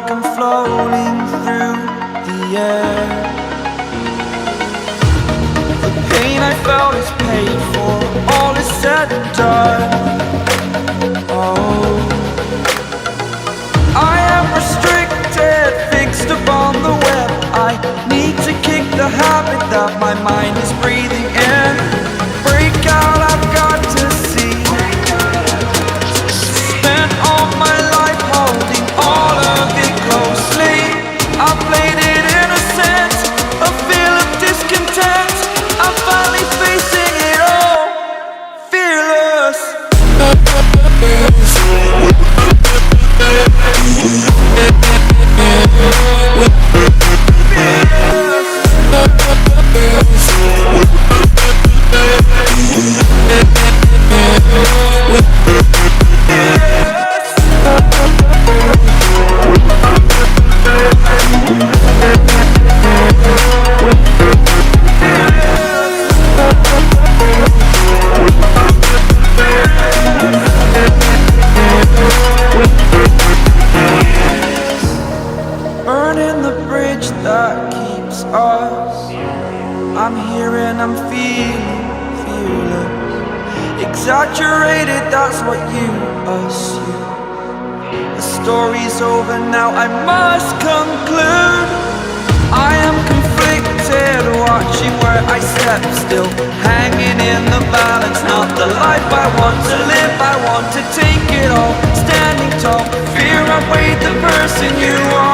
like I'm floating through the air. The pain I felt is paid for, all is said and done. Oh, I am restricted, fixed upon the web. I need to kick the habit that my mind is breathing in. Break out, I've got to see. Spent all my life holding all of it closely. I played it innocent, a feel of discontent. I'm finally facing it all, fearless. Burning the bridge that keeps us. I'm here and I'm feeling fearless. Exaggerated, that's what you assume. The story's over now, I must conclude. I am conflicted, watching where I step still, hanging in the balance. Not the life I want to live, I want to take it all. Standing tall, fear outweighed the person you are.